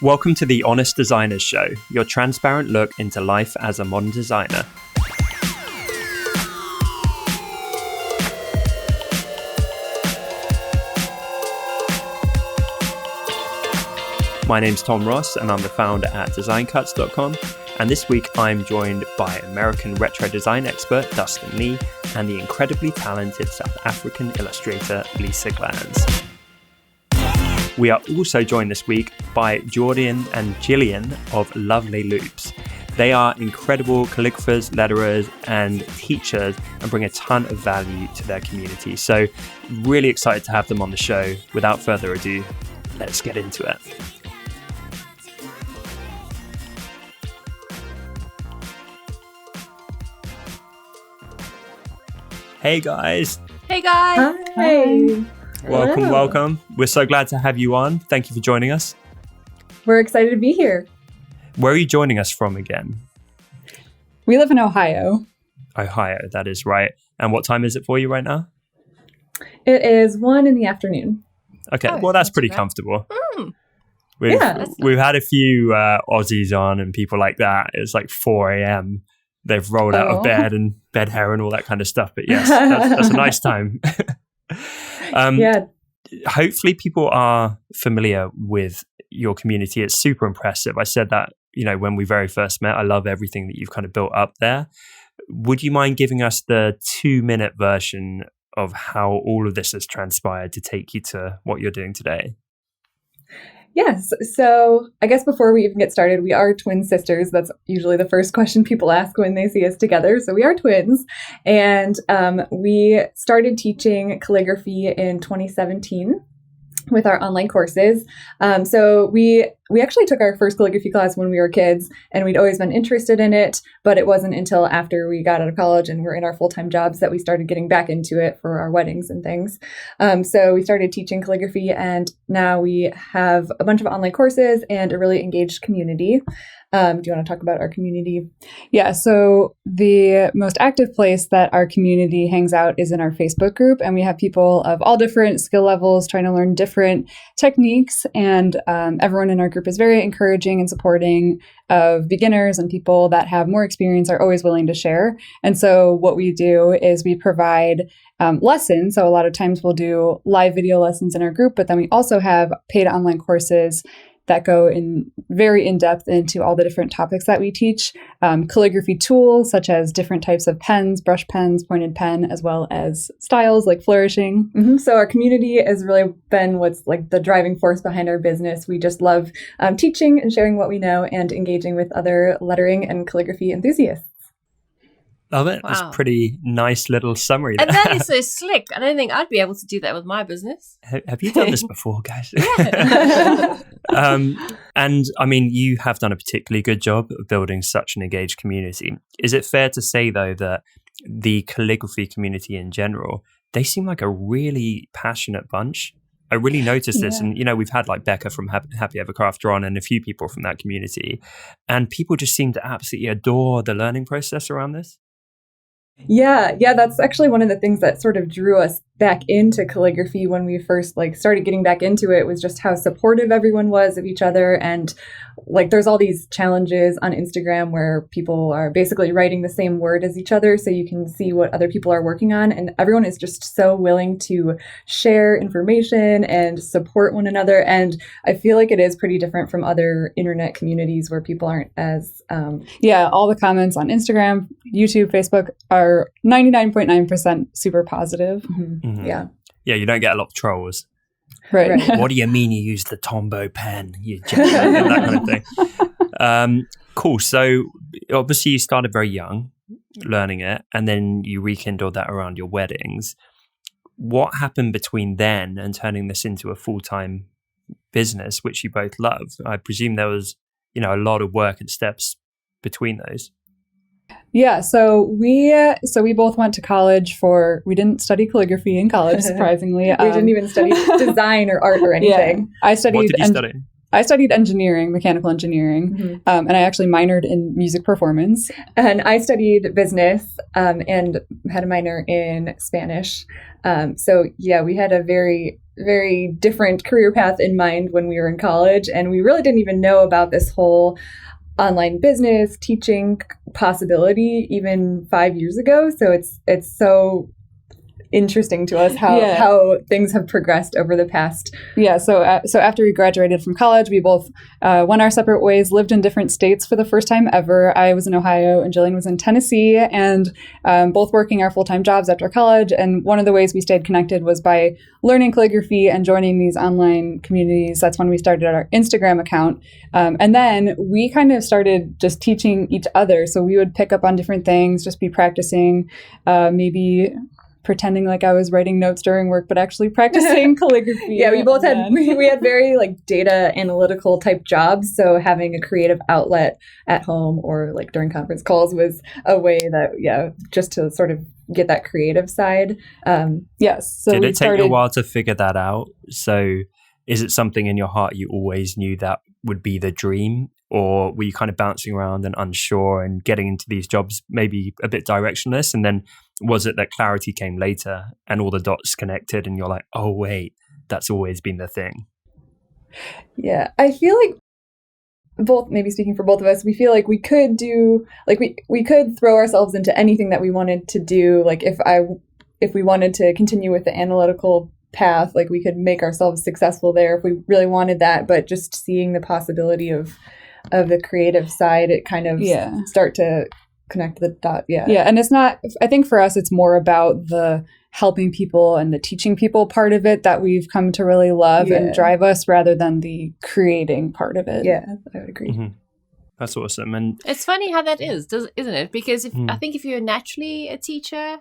Welcome to the Honest Designers Show, your transparent look into life as a modern designer. My name's Tom Ross, and I'm the founder at designcuts.com. And this week, I'm joined by American retro design expert Dustin Lee and the incredibly talented South African illustrator Lisa Glans. We are also joined this week by Jordan and Jillian of Loveleigh Loops. They are incredible calligraphers, letterers, and teachers and bring a ton of value to their community. So really excited to have them on the show. Without further ado, let's get into it. Hey guys. Hey guys. Hi. Welcome. We're so glad to have you on. Thank you for joining us. We're excited to be here. Where are you joining us from again? We live in Ohio. Ohio, that is right. And what time is it for you right now? It is 1 p.m. Okay, well, that's pretty comfortable. Yeah. We've had a few Aussies on and people like that. It's like 4 a.m. They've rolled out of bed and bed hair and all that kind of stuff. But yes, that's a nice time. Yeah. Hopefully people are familiar with your community. It's super impressive. I said that, when we very first met. I love everything that you've kind of built up there. Would you mind giving us the 2-minute version of how all of this has transpired to take you to what you're doing today? Yes. So I guess before we even get started, we are twin sisters. That's usually the first question people ask when they see us together. So we are twins. And we started teaching calligraphy in 2017 with our online courses. So we actually took our first calligraphy class when we were kids, and we'd always been interested in it, but it wasn't until after we got out of college and were in our full-time jobs that we started getting back into it for our weddings and things. So we started teaching calligraphy, and now we have a bunch of online courses and a really engaged community. Do you want to talk about our community? Yeah, so the most active place that our community hangs out is in our Facebook group, and we have people of all different skill levels trying to learn different techniques, and everyone in our group is very encouraging and supporting of beginners, and people that have more experience are always willing to share. And so what we do is we provide lessons. So a lot of times we'll do live video lessons in our group, but then we also have paid online courses that go in very in-depth into all the different topics that we teach, calligraphy tools such as different types of pens, brush pens, pointed pen, as well as styles like flourishing. So our community has really been what's like the driving force behind our business. We just love teaching and sharing what we know and engaging with other lettering and calligraphy enthusiasts. Love it. Wow. That's a pretty nice little summary there. And that is so slick. I don't think I'd be able to do that with my business. Have you done this before, guys? Yeah. And I mean, you have done a particularly good job of building such an engaged community. Is it fair to say, though, that the calligraphy community in general, they seem like a really passionate bunch? I really noticed this. And, we've had like Becca from Happy Ever Crafter on and a few people from that community. And people just seem to absolutely adore the learning process around this. Yeah, that's actually one of the things that sort of drew us back into calligraphy when we first started getting back into it, was just how supportive everyone was of each other. And there's all these challenges on Instagram where people are basically writing the same word as each other so you can see what other people are working on, and everyone is just so willing to share information and support one another. And I feel like it is pretty different from other internet communities where people aren't as all the comments on Instagram, YouTube, Facebook are 99.9% super positive. Mm-hmm. Yeah, you don't get a lot of trolls. Right. What do you mean you use the Tombow pen? You and that kind of thing. Cool. So obviously you started very young learning it, and then you rekindled that around your weddings. What happened between then and turning this into a full-time business, which you both love? I presume there was, a lot of work and steps between those. Yeah, so we both went to college we didn't study calligraphy in college, surprisingly. We didn't even study design or art or anything. Yeah, I studied. What did you study? I studied engineering, mechanical engineering, and I actually minored in music performance. And I studied business and had a minor in Spanish. So yeah, we had a very, very different career path in mind when we were in college, and we really didn't even know about this whole online business teaching possibility even 5 years ago. So it's so interesting to us how things have progressed over the past. Yeah. So after we graduated from college, we both went our separate ways, lived in different states for the first time ever. I was in Ohio and Jillian was in Tennessee, and both working our full-time jobs after college. And one of the ways we stayed connected was by learning calligraphy and joining these online communities. That's when we started our Instagram account. And then we kind of started just teaching each other. So we would pick up on different things, just be practicing, maybe pretending like I was writing notes during work, but actually practicing calligraphy. Yeah, we both had very like data analytical type jobs. So having a creative outlet at home or like during conference calls was a way that, just to sort of get that creative side. Yes. So did it take you a while to figure that out? So is it something in your heart you always knew that would be the dream? Or were you kind of bouncing around and unsure and getting into these jobs maybe a bit directionless? And then was it that clarity came later and all the dots connected and you're like, oh, wait, that's always been the thing? Yeah, I feel like maybe speaking for both of us, we feel like we could do, like we could throw ourselves into anything that we wanted to do. Like if we wanted to continue with the analytical path, like we could make ourselves successful there if we really wanted that. But just seeing the possibility of the creative side, it kind of start to connect the dot. Yeah. And it's not, I think for us, it's more about the helping people and the teaching people part of it that we've come to really love and drive us rather than the creating part of it. Yeah, I would agree. Mm-hmm. That's awesome. And it's funny how that is, isn't it? Because I think if you're naturally a teacher,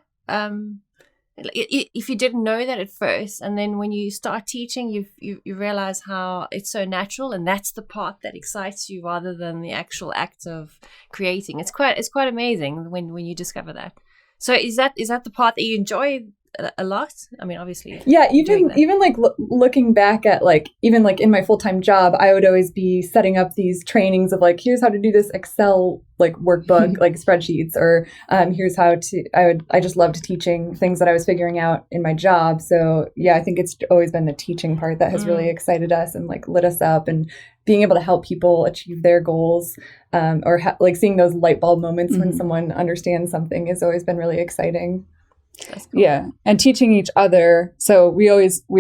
if you didn't know that at first, and then when you start teaching, you realize how it's so natural, and that's the part that excites you rather than the actual act of creating. It's quite amazing when you discover that. So is that the part that you enjoy a lot? I mean, obviously. Yeah, even like looking back at like even like in my full-time job, I would always be setting up these trainings of like, here's how to do this Excel like workbook, like spreadsheets, or here's how to. I just loved teaching things that I was figuring out in my job. So yeah, I think it's always been the teaching part that has really excited us and like lit us up, and being able to help people achieve their goals, or like seeing those light bulb moments when someone understands something has always been really exciting. That's cool. Yeah. And teaching each other. So we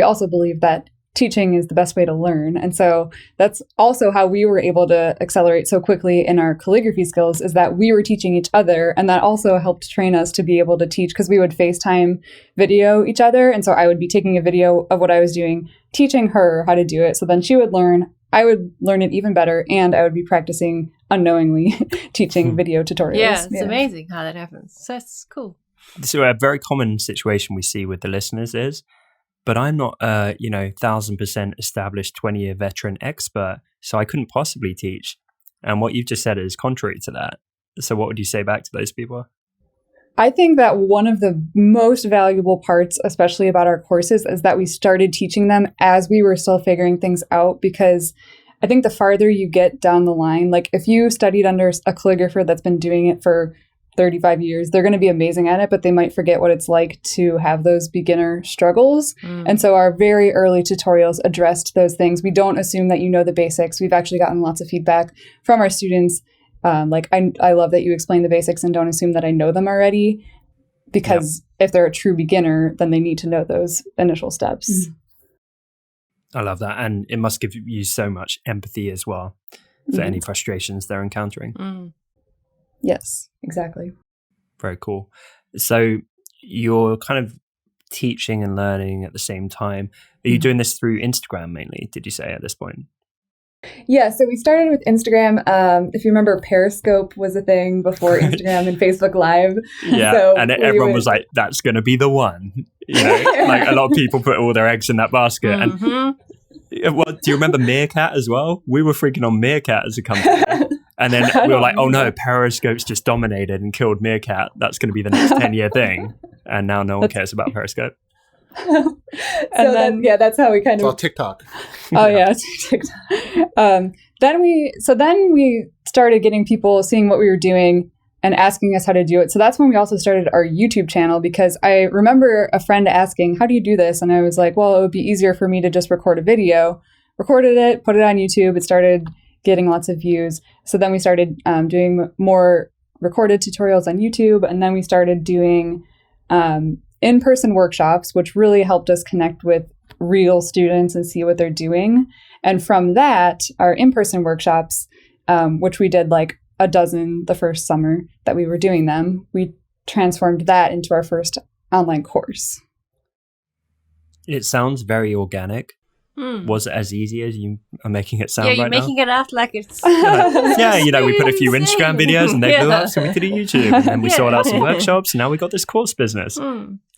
also believe that teaching is the best way to learn. And so that's also how we were able to accelerate so quickly in our calligraphy skills, is that we were teaching each other. And that also helped train us to be able to teach, because we would FaceTime video each other. And so I would be taking a video of what I was doing, teaching her how to do it. So then she would learn, I would learn it even better, and I would be practicing unknowingly teaching video tutorials. Yeah, it's amazing how that happens. So that's cool. So a very common situation we see with the listeners is, but I'm not a 1,000% established 20-year veteran expert, so I couldn't possibly teach. And what you've just said is contrary to that. So what would you say back to those people? I think that one of the most valuable parts, especially about our courses, is that we started teaching them as we were still figuring things out, because I think the farther you get down the line, like if you studied under a calligrapher that's been doing it for 35 years, they're going to be amazing at it, but they might forget what it's like to have those beginner struggles. And so our very early tutorials addressed those things. We don't assume that you know the basics. We've actually gotten lots of feedback from our students. Like, I love that you explain the basics and don't assume that I know them already, because if they're a true beginner, then they need to know those initial steps. I love that. And it must give you so much empathy as well for any frustrations they're encountering. Yes, exactly. Very cool. So you're kind of teaching and learning at the same time. Are you doing this through Instagram mainly, did you say, at this point? Yeah, so we started with Instagram. If you remember, Periscope was a thing before Instagram and Facebook Live. Yeah, so and everyone was like, that's going to be the one. You know, like a lot of people put all their eggs in that basket. And well, do you remember Meerkat as well? We were freaking on Meerkat as a company. And then we were like, oh no, Periscope's just dominated and killed Meerkat. That's going to be the next 10-year thing. And now no one cares about Periscope. That's how we kind It's of all TikTok. Oh yeah, it's TikTok. Then we started getting people seeing what we were doing and asking us how to do it. So that's when we also started our YouTube channel, because I remember a friend asking, "How do you do this?" And I was like, "Well, it would be easier for me to just record a video." Recorded it, put it on YouTube. It started getting lots of views. So then we started doing more recorded tutorials on YouTube, and then we started doing in-person workshops, which really helped us connect with real students and see what they're doing. And from that, our in-person workshops, which we did like a dozen the first summer that we were doing them, we transformed that into our first online course. It sounds very organic. Was it as easy as you are making it sound right now? Yeah, you're making it out like it's... Yeah, we put a few Instagram videos and they blew up, so we did a YouTube. And then we sorted out some workshops, and now we got this course business.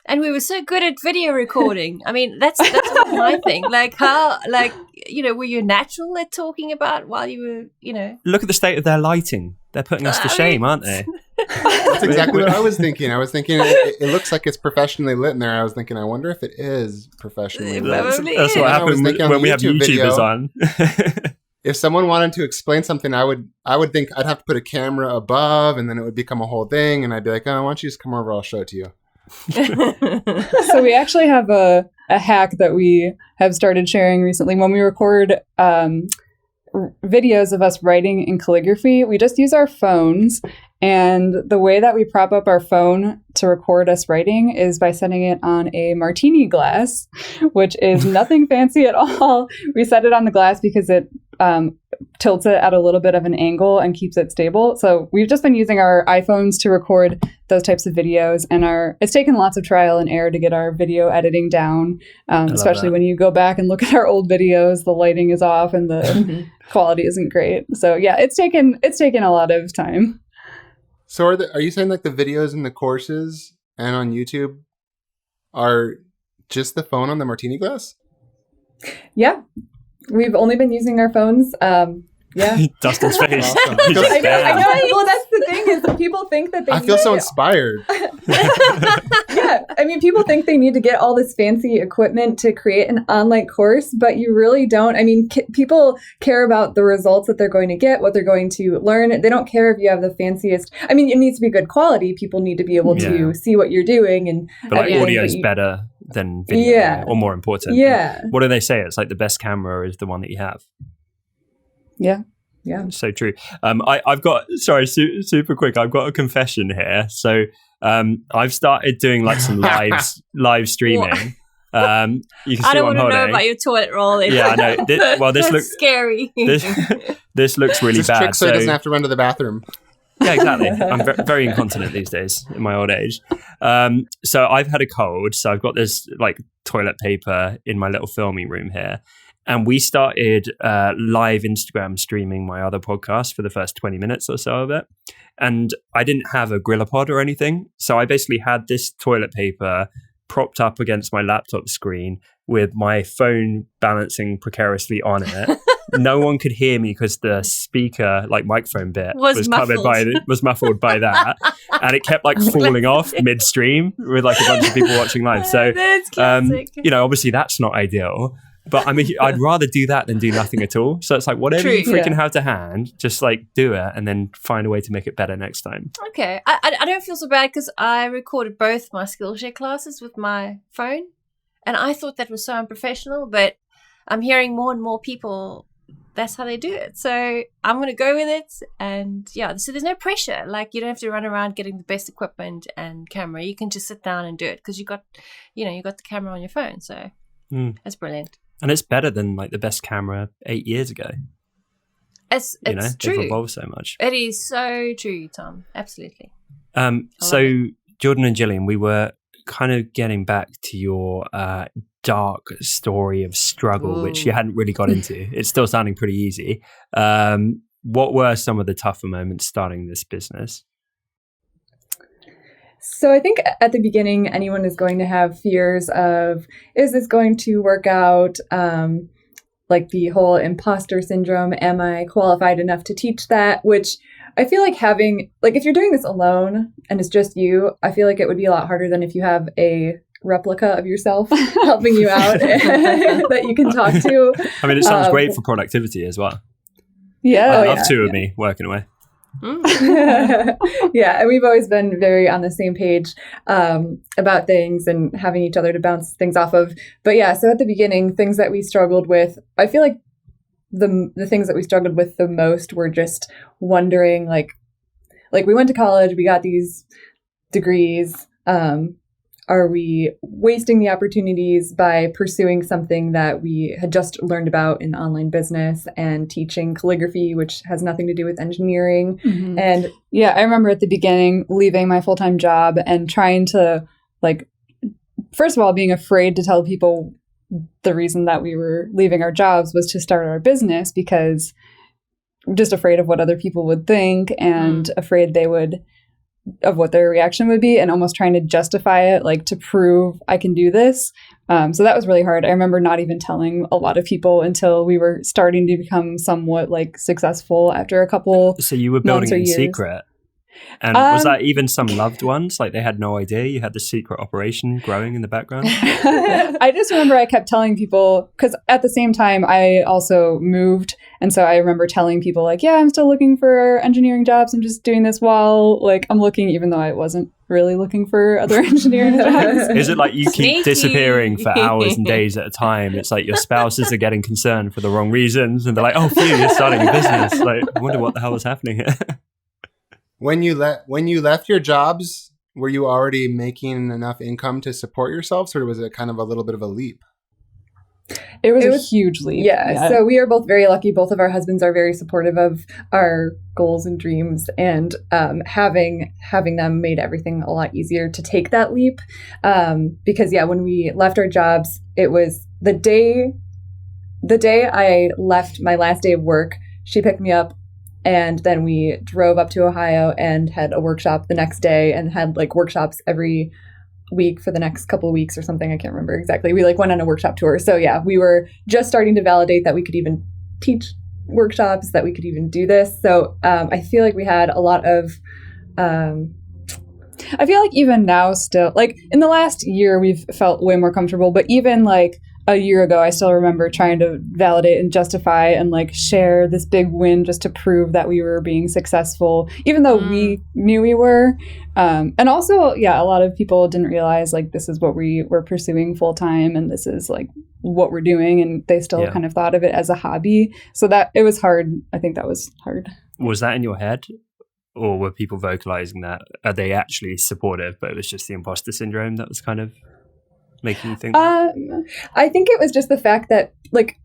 And we were so good at video recording. I mean, that's my thing. Like how, were you natural at talking about while you were, Look at the state of their lighting. They're putting us to shame, aren't they? That's exactly what I was thinking. It looks like it's professionally lit in there. I was thinking, I wonder if it is professionally lit. That's what happens when we have YouTubers on. If someone wanted to explain something, I would think I'd have to put a camera above, and then it would become a whole thing, and I'd be like, "Oh, why don't you just come over? I'll show it to you." So we actually have a hack that we have started sharing recently. When we record videos of us writing in calligraphy, we just use our phones. And the way that we prop up our phone to record us writing is by setting it on a martini glass, which is nothing fancy at all. We set it on the glass because it tilts it at a little bit of an angle and keeps it stable. So we've just been using our iPhones to record those types of videos, and it's taken lots of trial and error to get our video editing down, especially when you go back and look at our old videos, the lighting is off and the quality isn't great. So yeah, it's taken a lot of time. So are you saying like the videos in the courses and on YouTube are just the phone on the martini glass? Yeah. We've only been using our phones. Yeah. Dustin's face. Awesome. I know. Well, that's the thing is that people think that I feel so inspired. Yeah. I mean, people think they need to get all this fancy equipment to create an online course, but you really don't. I mean, people care about the results that they're going to get, what they're going to learn. They don't care if you have the fanciest. I mean, it needs to be good quality. People need to be able to see what you're doing. But like audio is better than video, or more important. Yeah. What do they say? It's like the best camera is the one that you have. Yeah. Yeah. So true. I've got, super quick. I've got a confession here. So I've started doing like some live streaming. You can see I don't what I'm want to know holding. about your toilet roll. Yeah, I know. This looks scary. This looks really Just bad. trick so he doesn't have to run to the bathroom. Yeah, exactly. I'm very incontinent these days in my old age. So I've had a cold. So I've got this like toilet paper in my little filming room here. And we started live Instagram streaming my other podcast for the first 20 minutes or so of it. And I didn't have a GorillaPod or anything. So I basically had this toilet paper propped up against my laptop screen with my phone balancing precariously on it. No one could hear me because the speaker, like microphone bit, was muffled by that, and it kept like falling off midstream with like a bunch of people watching live. So, obviously that's not ideal. But I mean, I'd rather do that than do nothing at all. So it's like whatever you freaking have to hand, just like do it, and then find a way to make it better next time. Okay, I don't feel so bad because I recorded both my Skillshare classes with my phone, and I thought that was so unprofessional. But I'm hearing more and more people. That's how they do it. So I'm going to go with it. And so there's no pressure. Like you don't have to run around getting the best equipment and camera. You can just sit down and do it because you got the camera on your phone. So that's brilliant. And it's better than like the best camera 8 years ago. It's true. They've evolved so much. It is so true, Tom. Absolutely. So Jordan and Jillian, we were kind of getting back to your dark story of struggle, which you hadn't really got into. It's still sounding pretty easy. What were some of the tougher moments starting this business? So I think at the beginning, anyone is going to have fears of, is this going to work out? Like the whole imposter syndrome. Am I qualified enough to teach that? Which I feel like having, like if you're doing this alone and it's just you, I feel like it would be a lot harder than if you have a replica of yourself helping you out that you can talk to. I mean, it sounds great for productivity as well. Yeah. I love two of me working away. Yeah, and we've always been very on the same page about things and having each other to bounce things off of. But yeah, so at the beginning, things that we struggled with, I feel like the things that we struggled with the most were just wondering, like we went to college, we got these degrees. Are we wasting the opportunities by pursuing something that we had just learned about in online business and teaching calligraphy, which has nothing to do with engineering? Mm-hmm. And yeah, I remember at the beginning leaving my full-time job and trying to, like, first of all, being afraid to tell people the reason that we were leaving our jobs was to start our business, because we're just afraid of what other people would think and afraid of what their reaction would be, and almost trying to justify it, like, to prove I can do this. So that was really hard. I remember not even telling a lot of people until we were starting to become somewhat, like, successful after a couple. So you were building it in secret. And was that even some loved ones? Like, they had no idea you had the secret operation growing in the background? I just remember I kept telling people, because at the same time I also moved. And so I remember telling people, like, yeah, I'm still looking for engineering jobs. I'm just doing this while, like, I'm looking, even though I wasn't really looking for other engineering jobs. Is it like you keep disappearing for hours and days at a time? It's like your spouses are getting concerned for the wrong reasons. And they're like, oh, Phew, you're starting a business. Like, I wonder what the hell was happening here. When you left your jobs, were you already making enough income to support yourselves, or was it kind of a little bit of a leap? It was a huge leap. Yeah. So we are both very lucky. Both of our husbands are very supportive of our goals and dreams, and having them made everything a lot easier to take that leap. Because when we left our jobs, it was the day I left my last day of work. She picked me up. And then we drove up to Ohio and had a workshop the next day, and had, like, workshops every week for the next couple of weeks or something. I can't remember exactly. We, like, went on a workshop tour. So yeah, we were just starting to validate that we could even teach workshops, that we could even do this. So I feel like we had a lot of... I feel like even now still, like, in the last year, we've felt way more comfortable. But even, like, a year ago, I still remember trying to validate and justify and, like, share this big win just to prove that we were being successful, even though we knew we were. And also, a lot of people didn't realize, like, this is what we were pursuing full time, and this is, like, what we're doing. And they still kind of thought of it as a hobby. So that it was hard. I think that was hard. Was that in your head? Or were people vocalizing that? Are they actually supportive, but it was just the imposter syndrome that was kind of making you think that? I think it was just the fact that, like,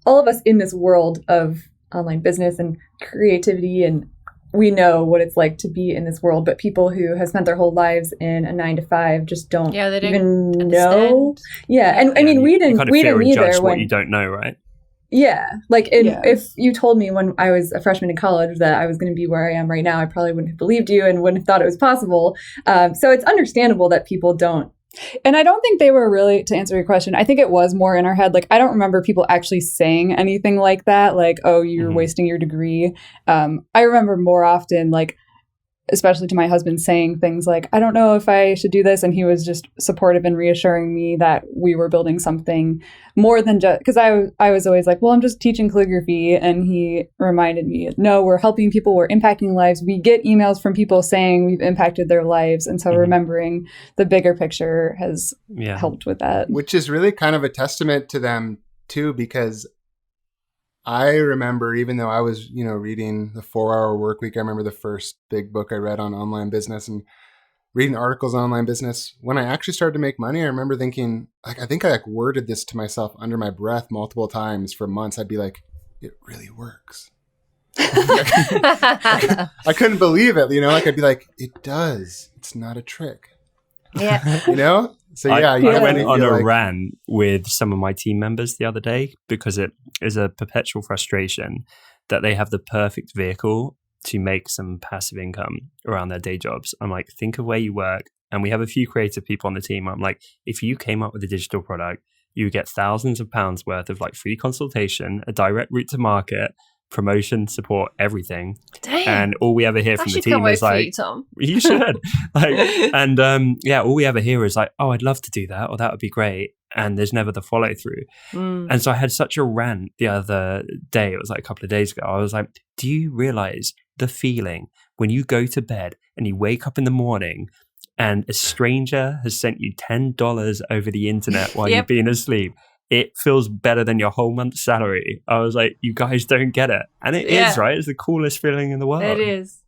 all of us in this world of online business and creativity, and we know what it's like to be in this world, but people who have spent their whole lives in a 9-to-5 just don't, they don't even understand. know. Yeah. And I mean, we didn't either. What you don't know, right? Yeah. Like, if you told me when I was a freshman in college that I was going to be where I am right now, I probably wouldn't have believed you and wouldn't have thought it was possible. So it's understandable that people don't. And I don't think they were really, to answer your question, I think it was more in our head. Like, I don't remember people actually saying anything like that, like, oh, you're wasting your degree. I remember more often, like, especially to my husband, saying things like, I don't know if I should do this. And he was just supportive and reassuring me that we were building something more than just, because I was always like, well, I'm just teaching calligraphy. And he reminded me, no, we're helping people, we're impacting lives. We get emails from people saying we've impacted their lives. And so remembering the bigger picture has helped with that. Which is really kind of a testament to them too, because I remember, even though I was, reading the 4-Hour Workweek, I remember the first big book I read on online business and reading articles on online business. When I actually started to make money, I remember thinking, like, I think I worded this to myself under my breath multiple times for months. I'd be like, it really works. I couldn't believe it, like, I'd be like, it does. It's not a trick. Yeah. So I went on a rant with some of my team members the other day because it is a perpetual frustration that they have the perfect vehicle to make some passive income around their day jobs. I'm like, think of where you work. And we have a few creative people on the team. I'm like, if you came up with a digital product, you get thousands of pounds worth of, like, free consultation, a direct route to market, promotion, support, everything. Damn. and all we ever hear I from the should team come work is for like, you, Tom. you should. All we ever hear is like, oh, I'd love to do that, or that would be great. And there's never the follow through. And so I had such a rant the other day. It was like a couple of days ago. I was like, do you realize the feeling when you go to bed and you wake up in the morning and a stranger has sent you $10 over the internet while you've been asleep? It feels better than your whole month's salary. I was like, you guys don't get it. And it is, right? It's the coolest feeling in the world. It is.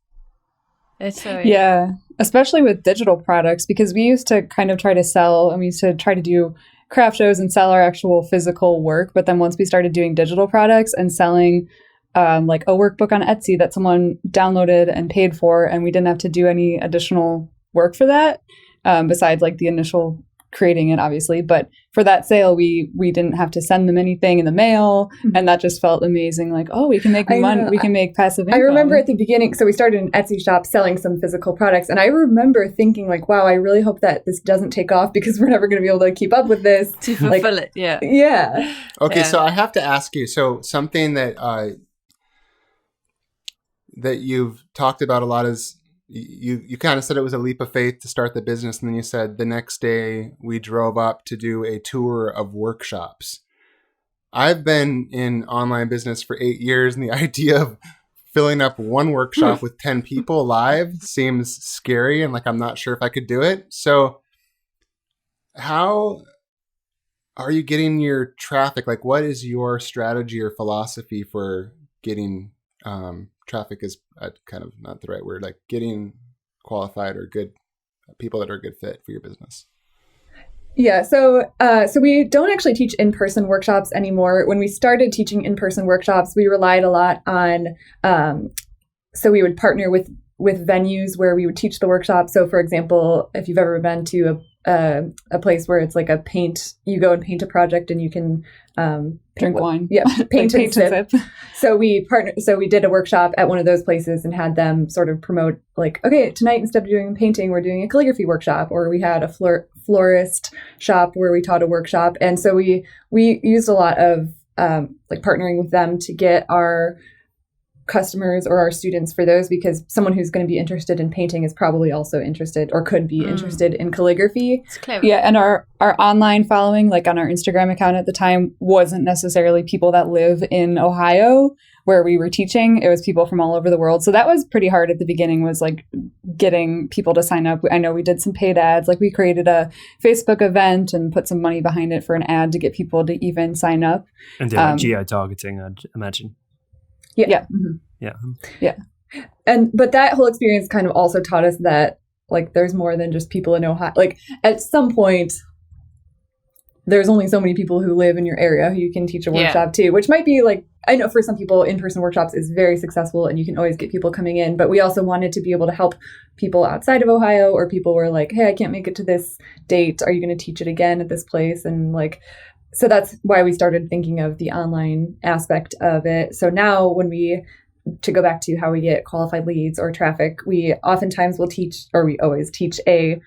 It's so Yeah, especially with digital products, because we used to kind of try to sell, and we used to try to do craft shows and sell our actual physical work. But then once we started doing digital products and selling like a workbook on Etsy that someone downloaded and paid for, and we didn't have to do any additional work for that, besides like the initial creating it, obviously. But for that sale, we didn't have to send them anything in the mail, and that just felt amazing. Like, oh, we can make money, we can make passive income. I remember at the beginning, so we started an Etsy shop selling some physical products, and I remember thinking like, wow, I really hope that this doesn't take off because we're never going to be able to keep up with this. to fulfill it. Yeah. Okay, Yeah. so I have to ask you. So something that that you've talked about a lot is you kind of said it was a leap of faith to start the business, and then you said the next day we drove up to do a tour of workshops. I've been in online business for 8 years, and the idea of filling up one workshop with 10 people live seems scary, and like I'm not sure if I could do it. So how are you getting your traffic? Like, what is your strategy or philosophy for getting traffic is kind of not the right word, like getting qualified or good people that are a good fit for your business? Yeah, so we don't actually teach in-person workshops anymore. When we started teaching in-person workshops, we relied a lot on, so we would partner with venues where we would teach the workshop. So for example, if you've ever been to a place where it's like you go and paint a project and you can drink wine. Yeah, paint Like and sip. So we did a workshop at one of those places and had them sort of promote like, okay, tonight instead of doing painting, we're doing a calligraphy workshop, or we had a florist shop where we taught a workshop. And so we used a lot of like partnering with them to get our customers or our students for those, because someone who's going to be interested in painting is probably also interested or could be interested in calligraphy. It's clever. Yeah, and our online following, like on our Instagram account at the time, wasn't necessarily people that live in Ohio where we were teaching. It was people from all over the world. So that was pretty hard at the beginning, was like getting people to sign up. I know we did some paid ads. Like we created a Facebook event and put some money behind it for an ad to get people to even sign up. And did like geo-targeting, I'd imagine. Yeah. But that whole experience kind of also taught us that like there's more than just people in Ohio. Like at some point, there's only so many people who live in your area who you can teach a workshop to, which might be like, I know for some people, in-person workshops is very successful and you can always get people coming in. But we also wanted to be able to help people outside of Ohio, or people were like, hey, I can't make it to this date. Are you going to teach it again at this place? And like, so that's why we started thinking of the online aspect of it. So now to go back to how we get qualified leads or traffic, we oftentimes will teach, or we always teach a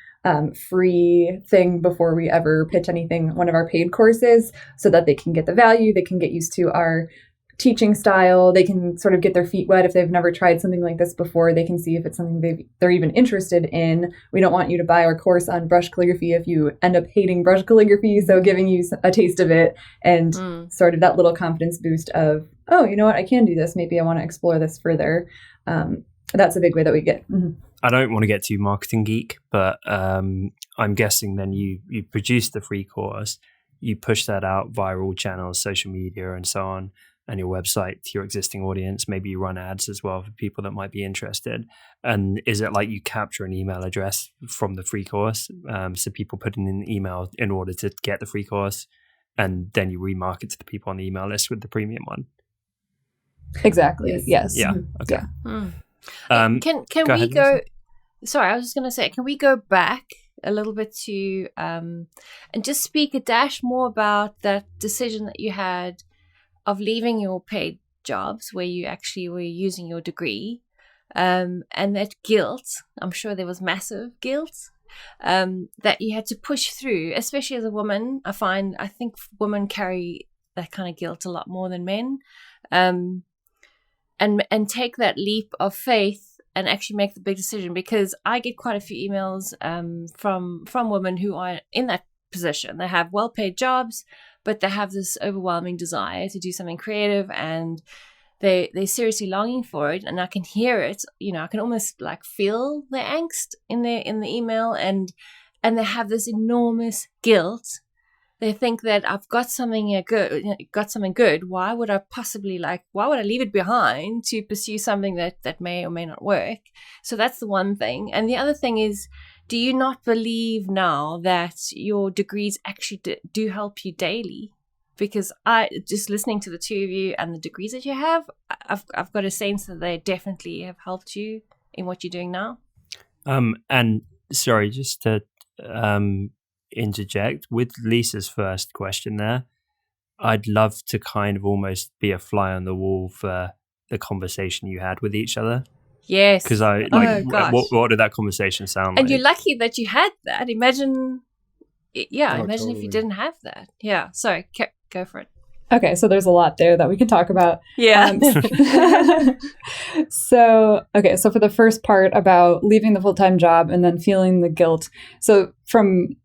free thing before we ever pitch anything, one of our paid courses, so that they can get the value, they can get used to our teaching style, they can sort of get their feet wet if they've never tried something like this before, they can see if it's something they're even interested in. We don't want you to buy our course on brush calligraphy if you end up hating brush calligraphy, so giving you a taste of it and sort of that little confidence boost of, oh, you know what, I can do this, maybe I want to explore this further. That's a big way that we get. I don't want to get too marketing geek, but I'm guessing then you produced the free course, you push that out viral channels, social media and so on, and your website to your existing audience. Maybe you run ads as well for people that might be interested. And is it like you capture an email address from the free course? So people put in an email in order to get the free course, and then you remarket to the people on the email list with the premium one. Exactly. Yes. Yeah. Okay. Yeah. Can we go? Sorry, I was just going to say, can we go back a little bit to and just speak a dash more about that decision that you had of leaving your paid jobs where you actually were using your degree, and that guilt? I'm sure there was massive guilt that you had to push through, especially as a woman. I think women carry that kind of guilt a lot more than men. and take that leap of faith and actually make the big decision. Because I get quite a few emails from women who are in that position. They have well-paid jobs, but they have this overwhelming desire to do something creative, and they're seriously longing for it. And I can hear it. I can almost like feel their angst in the email, and they have this enormous guilt. They think that I've got something good. Why would I leave it behind to pursue something that may or may not work? So that's the one thing. And the other thing is, do you not believe now that your degrees actually do help you daily? Because I just listening to the two of you and the degrees that you have, I've got a sense that they definitely have helped you in what you're doing now. And sorry, just to interject with Lisa's first question there, I'd love to kind of almost be a fly on the wall for the conversation you had with each other. Yes. Because what did that conversation sound like? And you're lucky that you had that. Imagine if Totally. you didn't have that. Yeah. Sorry, go for it. Okay, so there's a lot there that we can talk about. Yeah. So for the first part about leaving the full-time job and then feeling the guilt. So from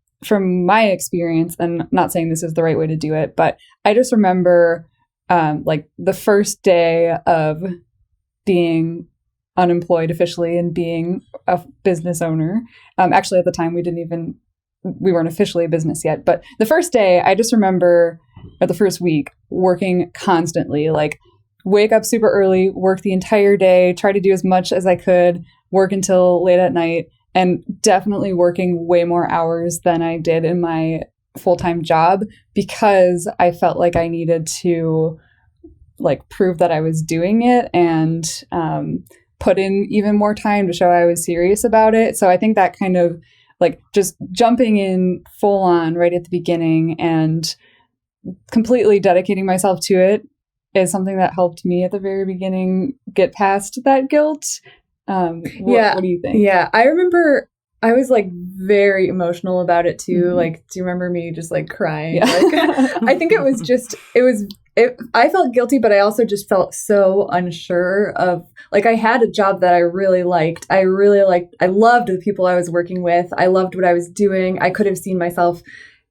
my experience, and not saying this is the right way to do it, but I just remember like the first day of being unemployed officially and being a business owner. Actually, at the time, we weren't officially a business yet, but the first day, I just remember, or the first week, working constantly, like wake up super early, work the entire day, try to do as much as I could, work until late at night, and definitely working way more hours than I did in my full-time job, because I felt like I needed to like prove that I was doing it and put in even more time to show I was serious about it. So I think that kind of like just jumping in full on right at the beginning and completely dedicating myself to it is something that helped me at the very beginning get past that guilt. What do you think? Yeah, I remember I was like very emotional about it too. Mm-hmm. Like, do you remember me just like crying? Yeah. Like, I think I felt guilty, but I also just felt so unsure of, like, I had a job that I really liked. I loved the people I was working with. I loved what I was doing. I could have seen myself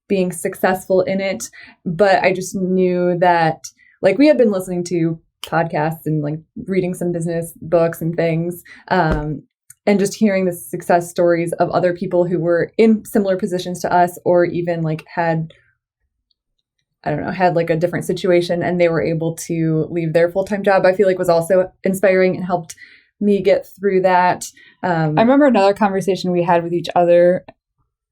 being successful in it, but I just knew that, like, we had been listening to podcasts and like reading some business books and things, and just hearing the success stories of other people who were in similar positions to us, or even like had like a different situation and they were able to leave their full-time job, I feel like was also inspiring and helped me get through that. I remember another conversation we had with each other,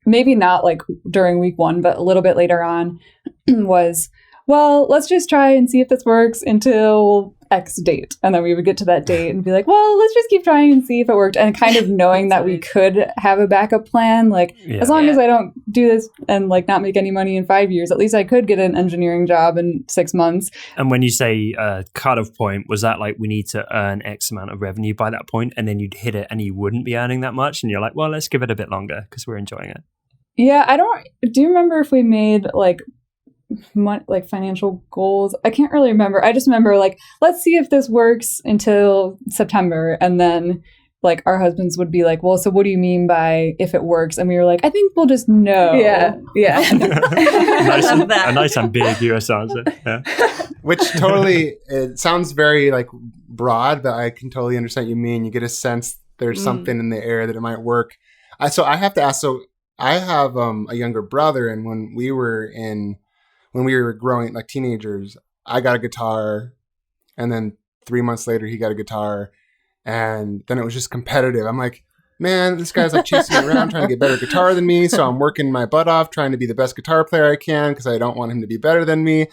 maybe not like during week one, but a little bit later on, was, well, let's just try and see if this works until X date. And then we would get to that date and be like, well, let's just keep trying and see if it worked. And kind of knowing that we could have a backup plan. Like, as long as I don't do this and like not make any money in 5 years, at least I could get an engineering job in 6 months. And when you say cutoff point, was that like we need to earn X amount of revenue by that point, and then you'd hit it and you wouldn't be earning that much? And you're like, well, let's give it a bit longer because we're enjoying it. Yeah, do you remember if we made like financial goals? I can't really remember. I just remember like, let's see if this works until September, and then like our husbands would be like, well, so what do you mean by if it works? And we were like, I think we'll just know. Yeah. A nice ambiguous answer. Yeah. Which totally, it sounds very like broad, but I can totally understand what you mean. You get a sense there's something in the air that it might work. So I have to ask, so I have a younger brother, and when we were growing like teenagers, I got a guitar, and then 3 months later he got a guitar, and then it was just competitive. I'm like, man, this guy's like chasing me around trying to get better guitar than me, so I'm working my butt off trying to be the best guitar player I can because I don't want him to be better than me.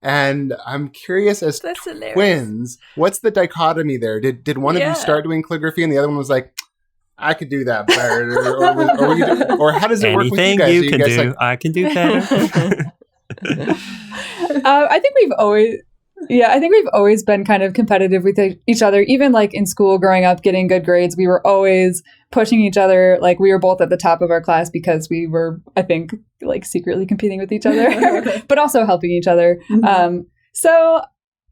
And I'm curious, as twins, what's the dichotomy there? Did one of you start doing calligraphy and the other one was like, I could do that better, or how does it work with you guys? Anything you can do, like, I can do better. I think we've always been kind of competitive with each other. Even like in school growing up, getting good grades, we were always pushing each other. Like we were both at the top of our class because we were, I think, like secretly competing with each other, but also helping each other. Mm-hmm. So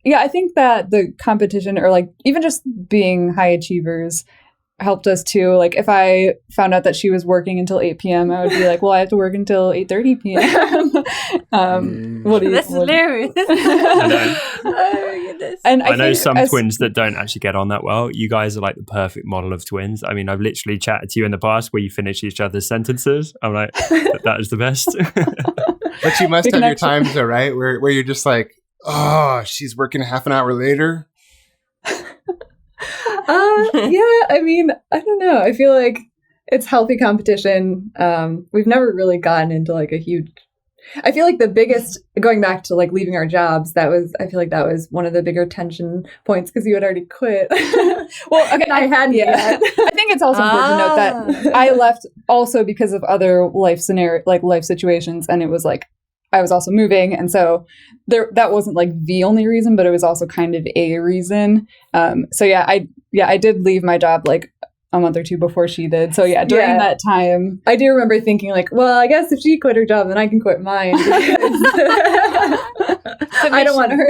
Yeah, I think that the competition or like even just being high achievers helped us too. Like if I found out that she was working until 8 p.m., I would be like, well, I have to work until 8:30 p.m. That's hilarious. I know. Oh my goodness. And I know think some twins that don't actually get on that well. You guys are like the perfect model of twins. I mean, I've literally chatted to you in the past where you finish each other's sentences. I'm like, that is the best. But you must have your times though, right? Where you're just like, oh, she's working half an hour later. Yeah, I mean, I don't know. I feel like it's healthy competition. We've never really gotten into like a huge. I feel like the biggest, going back to like leaving our jobs, I feel like that was one of the bigger tension points because you had already quit. Well, okay, I hadn't yet. I think it's also important to note that I left also because of other life situations, and it was like I was also moving, and so that wasn't like the only reason, but it was also kind of a reason. So I did leave my job like a month or two before she did. So during that time, I do remember thinking like, well, I guess if she quit her job, then I can quit mine. I don't want her.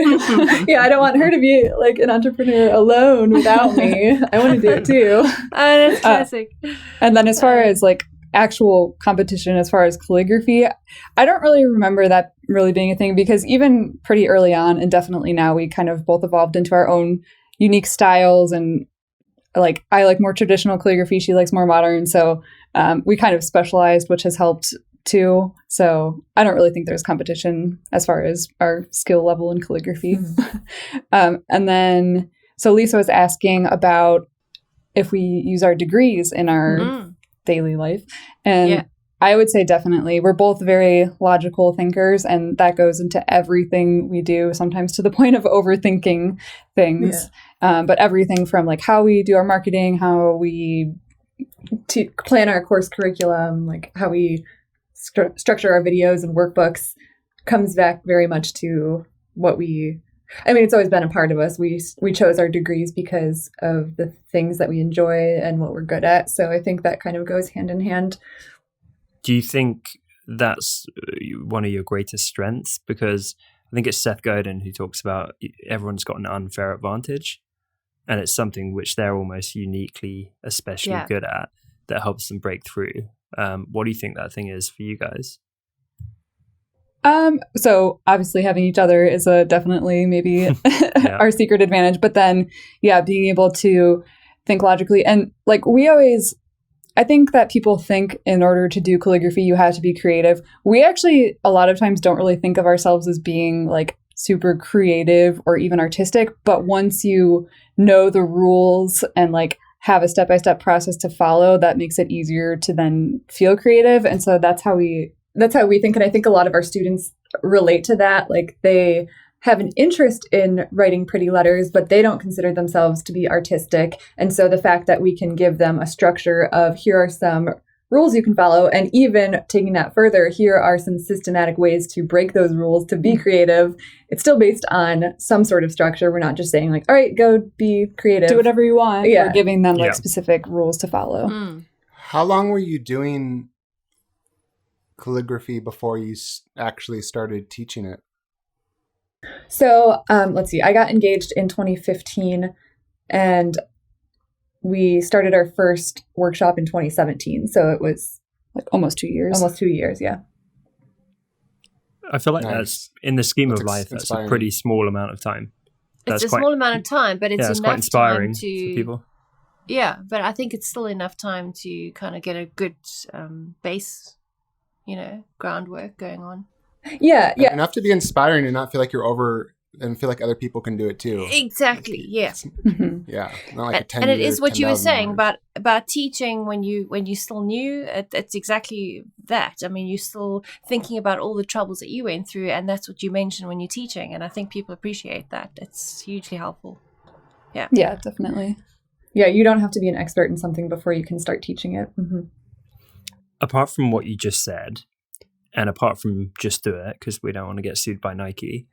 I don't want her to be like an entrepreneur alone without me. I want to do it too. That's classic. And then as far as like actual competition, as far as calligraphy, I don't really remember that really being a thing because even pretty early on, and definitely now, we kind of both evolved into our own unique styles. And like I like more traditional calligraphy, she likes more modern, so we kind of specialized, which has helped too. So I don't really think there's competition as far as our skill level in calligraphy. And then so Lisa was asking about if we use our degrees in our daily life, and I would say definitely. We're both very logical thinkers, and that goes into everything we do, sometimes to the point of overthinking things. But everything from like how we do our marketing, how we plan our course curriculum, like how we structure our videos and workbooks comes back very much to what it's always been a part of us. We chose our degrees because of the things that we enjoy and what we're good at. So I think that kind of goes hand in hand. Do you think that's one of your greatest strengths? Because I think it's Seth Godin who talks about everyone's got an unfair advantage, and it's something which they're almost uniquely, especially good at, that helps them break through. What do you think that thing is for you guys? So obviously having each other is definitely maybe our secret advantage, but then, being able to think logically. And like I think that people think in order to do calligraphy, you have to be creative. We actually, a lot of times, don't really think of ourselves as being like super creative or even artistic. But once you know the rules and like have a step-by-step process to follow, that makes it easier to then feel creative. And so that's how we think. And I think a lot of our students relate to that. Like they have an interest in writing pretty letters, but they don't consider themselves to be artistic. And so the fact that we can give them a structure of here are some rules you can follow, and even taking that further, here are some systematic ways to break those rules to be creative. It's still based on some sort of structure. We're not just saying like, all right, go be creative. Do whatever you want. We're giving them like specific rules to follow. How long were you doing calligraphy before you actually started teaching it? So let's see. I got engaged in 2015, and we started our first workshop in 2017. So it was like almost 2 years. Almost 2 years, yeah. I feel like that's, in the scheme of life, that's a pretty small amount of time. It's a small amount of time, but it's enough quite inspiring time to for people. Yeah, but I think it's still enough time to kind of get a good base, groundwork going on. Yeah. Enough to be inspiring and not feel like you're over and feel like other people can do it too. Exactly. Yeah. Yeah. Not like and it is what you were saying about teaching when you still new. It's exactly that. I mean, you're still thinking about all the troubles that you went through, and that's what you mentioned when you're teaching. And I think people appreciate that. It's hugely helpful. Yeah. Yeah, definitely. Yeah, you don't have to be an expert in something before you can start teaching it. Apart from what you just said, and apart from just do it, because we don't want to get sued by Nike,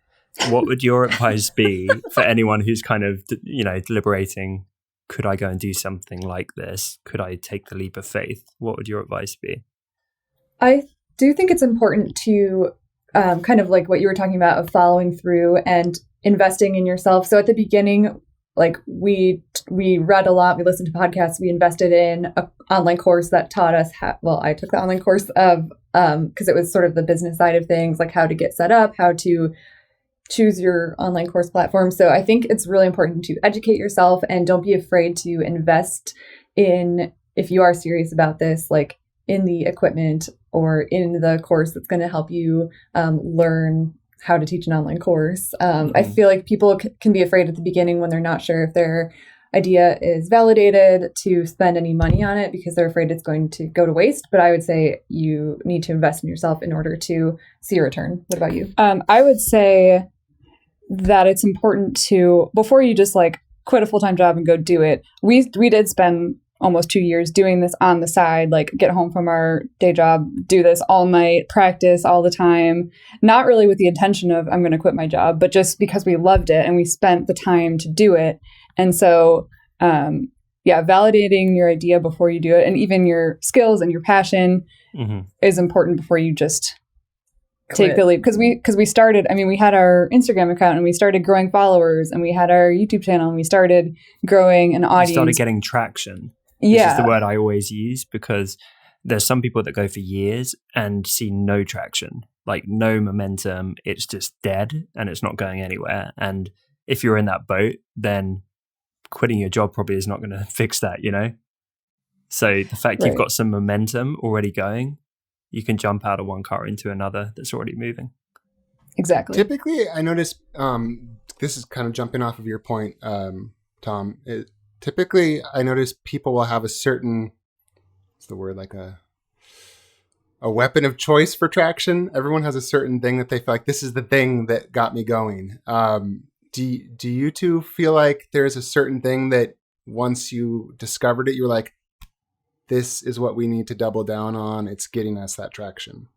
what would your advice be for anyone who's kind of, deliberating, could I go and do something like this? Could I take the leap of faith? What would your advice be? I do think it's important to kind of like what you were talking about of following through and investing in yourself. So at the beginning, like we read a lot, we listened to podcasts, we invested in an online course that taught us I took the online course of, because it was sort of the business side of things, like how to get set up, how to choose your online course platform. So I think it's really important to educate yourself and don't be afraid to invest in, if you are serious about this, like in the equipment or in the course that's going to help you learn how to teach an online course. I feel like people can be afraid at the beginning when they're not sure if their idea is validated to spend any money on it because they're afraid it's going to go to waste. But I would say you need to invest in yourself in order to see a return. What about you? I would say that it's important to, before you just like quit a full-time job and go do it, we did spend almost 2 years doing this on the side, like get home from our day job, do this all night, practice all the time, not really with the intention of I'm going to quit my job, but just because we loved it and we spent the time to do it. And so, validating your idea before you do it, and even your skills and your passion is important before you just take the leap. Because we started, I mean, we had our Instagram account and we started growing followers, and we had our YouTube channel and we started growing an audience. We started getting traction. This is the word I always use, because there's some people that go for years and see no traction, like no momentum. It's just dead and it's not going anywhere. And if you're in that boat, then quitting your job probably is not going to fix that, you know? So the fact you've got some momentum already going, you can jump out of one car into another that's already moving. Exactly. Typically, I notice, this is kind of jumping off of your point, Tom. Typically, I notice people will have a certain, what's the word, like a weapon of choice for traction. Everyone has a certain thing that they feel like this is the thing that got me going. Do you two feel like there's a certain thing that once you discovered it, you're like, this is what we need to double down on. It's getting us that traction.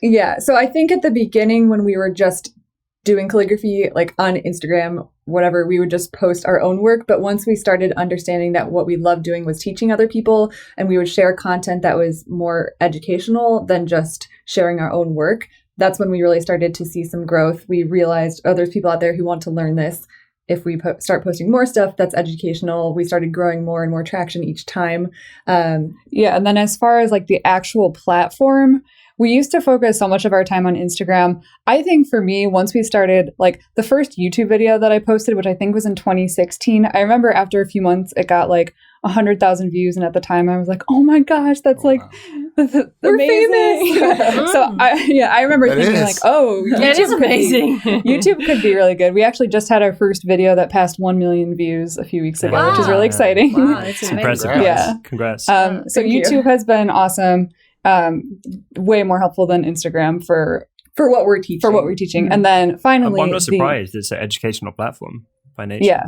Yeah. So I think at the beginning when we were just doing calligraphy, like on Instagram, whatever, we would just post our own work. But once we started understanding that what we loved doing was teaching other people, and we would share content that was more educational than just sharing our own work, that's when we really started to see some growth. We realized, oh, there's people out there who want to learn this. If we start posting more stuff that's educational, we started growing more and more traction each time. And then as far as like the actual platform, we used to focus so much of our time on Instagram. I think for me, once we started, like the first YouTube video that I posted, which I think was in 2016, I remember after a few months, it got like 100,000 views. And at the time I was like, oh my gosh, that's we're famous. So I remember thinking like, oh, that is amazing. YouTube could be really good. We actually just had our first video that passed 1 million views a few weeks ago, which is really exciting. Wow, that's impressive. Yeah. Congrats. So YouTube has been awesome. Way more helpful than Instagram for what we're teaching. Mm-hmm. And then finally, I'm not surprised. It's an educational platform by nature. Yeah.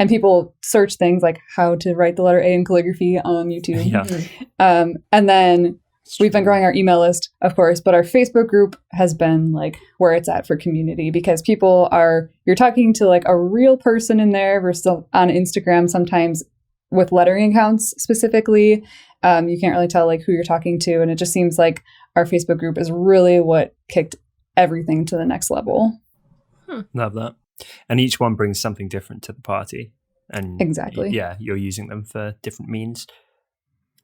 And people search things like how to write the letter A in calligraphy on YouTube. Yeah. And then we've been growing our email list, of course, but our Facebook group has been like where it's at for community, because you're talking to like a real person in there versus on Instagram sometimes with lettering accounts specifically. You can't really tell like who you're talking to. And it just seems like our Facebook group is really what kicked everything to the next level. Love that. And each one brings something different to the party. And exactly. Yeah, you're using them for different means.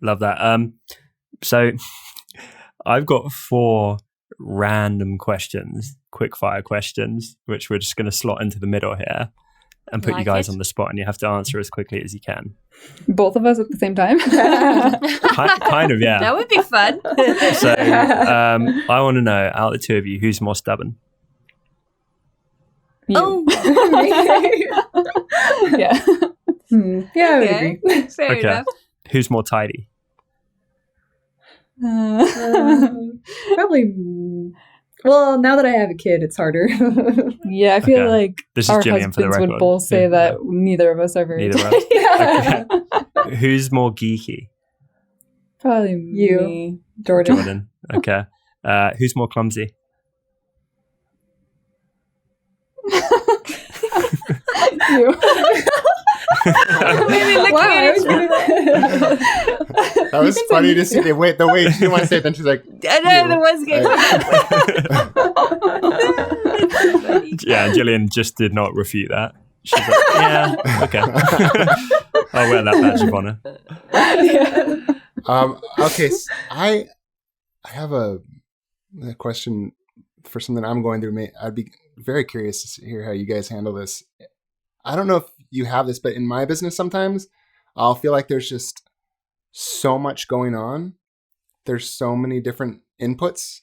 Love that. So I've got 4 random questions, quick fire questions, which we're just going to slot into the middle here and put you guys on the spot, and you have to answer as quickly as you can. Both of us at the same time? Kind of, yeah. That would be fun. So I want to know, out of the two of you, who's more stubborn? You. Oh. Yeah. Yeah, I would agree. Fair enough. Who's more tidy? Probably. Well, now that I have a kid, it's harder. Yeah, I feel like this is our Jillian for the husbands record. would both say that neither of us are very. Neither of us. Yeah. Okay. Who's more geeky? Probably You. me. Jordan. Okay. Who's more clumsy? You. Maybe looking at each other. That was funny to see the way she didn't want to say it. Then she's like, I know, there was good. Yeah, Jillian just did not refute that. She's like, yeah, okay. I'll wear that badge of honor. Okay, so I have a question for something I'm going through. I'd be very curious to hear how you guys handle this. I don't know if you have this, but in my business, sometimes I'll feel like there's just so much going on. There's so many different inputs.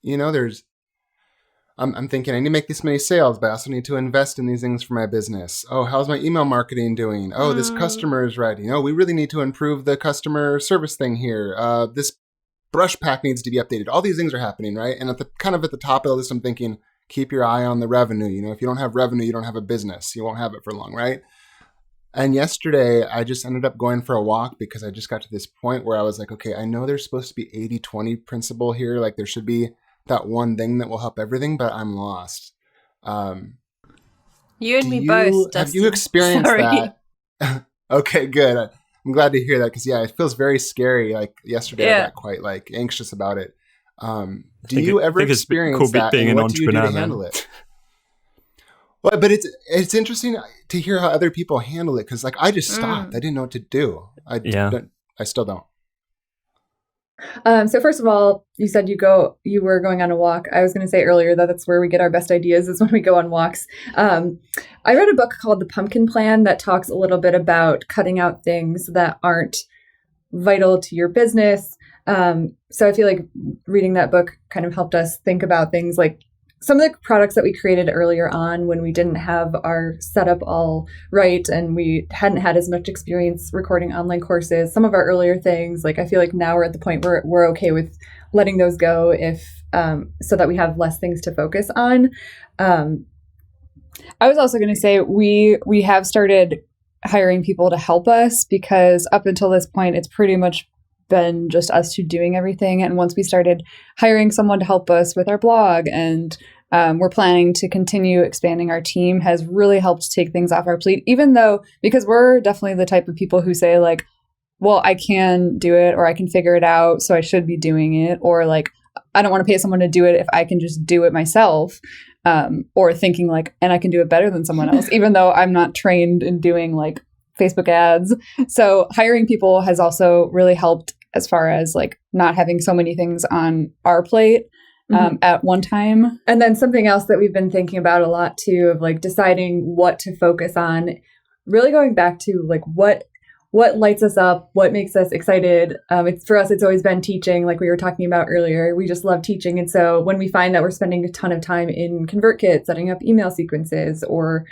You know, I'm thinking I need to make this many sales, but I also need to invest in these things for my business. Oh, how's my email marketing doing? Oh, this customer is writing. Oh, we really need to improve the customer service thing here. This brush pack needs to be updated. All these things are happening, right? And at the top of the list, I'm thinking, keep your eye on the revenue. You know, if you don't have revenue, you don't have a business. You won't have it for long, right? And yesterday, I just ended up going for a walk because I just got to this point where I was like, okay, I know there's supposed to be 80-20 principle here. Like there should be that one thing that will help everything, but I'm lost. You and me both, Have you experienced that? Okay, good. I'm glad to hear that because, yeah, it feels very scary. Like yesterday, I got quite like anxious about it. Do you ever experience that? Being and an what do you do entrepreneur, to handle it? Well, but it's interesting to hear how other people handle it because, like, I just stopped. I didn't know what to do. I still don't. So first of all, you said you were going on a walk. I was going to say earlier that that's where we get our best ideas is when we go on walks. I read a book called The Pumpkin Plan that talks a little bit about cutting out things that aren't vital to your business. So I feel like reading that book kind of helped us think about things like some of the products that we created earlier on when we didn't have our setup all right and we hadn't had as much experience recording online courses. Some of our earlier things, like I feel like now we're at the point where we're okay with letting those go if so that we have less things to focus on. I was also going to say we have started hiring people to help us because up until this point, it's pretty much been just us two doing everything. And once we started hiring someone to help us with our blog and we're planning to continue expanding our team has really helped take things off our plate, even though, because we're definitely the type of people who say like, well, I can do it or I can figure it out, so I should be doing it. Or like, I don't want to pay someone to do it if I can just do it myself. Or thinking like, and I can do it better than someone else, even though I'm not trained in doing like Facebook ads. So hiring people has also really helped as far as like not having so many things on our plate at one time. And then something else that we've been thinking about a lot too, of like deciding what to focus on, really going back to like what lights us up, what makes us excited. It's for us, it's always been teaching, like we were talking about earlier. We just love teaching. And so when we find that we're spending a ton of time in ConvertKit, setting up email sequences or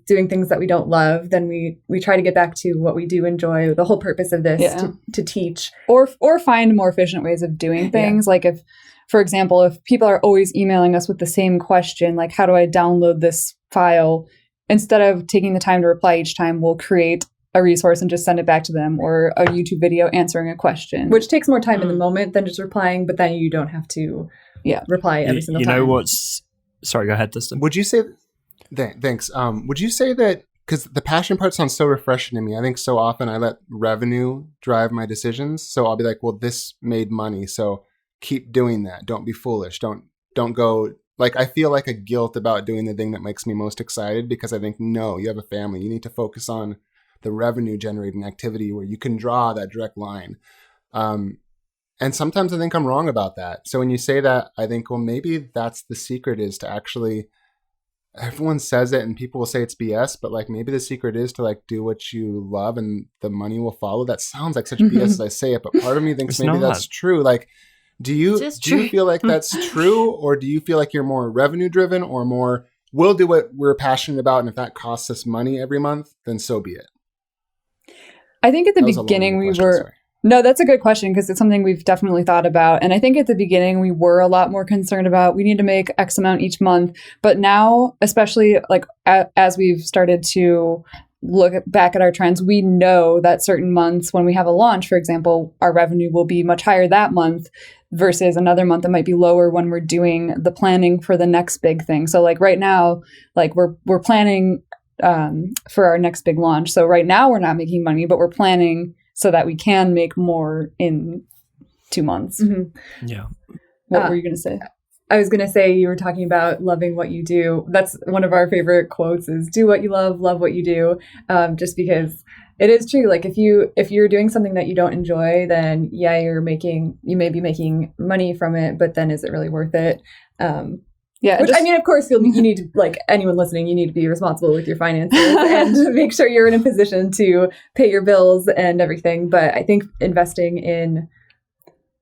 doing things that we don't love, then we try to get back to what we do enjoy. The whole purpose of this to teach, or find more efficient ways of doing things. Like if, for example, if people are always emailing us with the same question, like how do I download this file? Instead of taking the time to reply each time, we'll create a resource and just send it back to them, or a YouTube video answering a question, which takes more time in the moment than just replying. But then you don't have to reply every single time. You know what's? Sorry, go ahead, Dustin. Would you say? Thanks. Would you say that, because the passion part sounds so refreshing to me, I think so often I let revenue drive my decisions. So I'll be like, well, this made money, so keep doing that. Don't be foolish. Don't go, like, I feel like a guilt about doing the thing that makes me most excited, because I think, no, you have a family. You need to focus on the revenue generating activity where you can draw that direct line. And sometimes I think I'm wrong about that. So when you say that, I think, well, maybe that's the secret, is to actually, everyone says it and people will say it's BS, but like maybe the secret is to like do what you love and the money will follow. That sounds like such BS as I say it, but part of me thinks maybe that's true. Like, do you feel like that's true, or do you feel like you're more revenue driven, or more we'll do what we're passionate about, and if that costs us money every month, then so be it? I think at the beginning we were... Sorry. No, that's a good question, because it's something we've definitely thought about. And I think at the beginning we were a lot more concerned about, we need to make X amount each month. But now, especially like as we've started to look back at our trends, we know that certain months when we have a launch, for example, our revenue will be much higher that month versus another month that might be lower when we're doing the planning for the next big thing. So like right now, like we're planning for our next big launch. So right now we're not making money, but we're planning so that we can make more in 2 months. Mm-hmm. Yeah. What were you going to say? I was going to say, you were talking about loving what you do. That's one of our favorite quotes is do what you love what you do. Just because it is true. Like if you're doing something that you don't enjoy, then yeah, you may be making money from it, but then is it really worth it? Yeah. Which, I mean, of course, you need to, like anyone listening, you need to be responsible with your finances and make sure you're in a position to pay your bills and everything. But I think investing in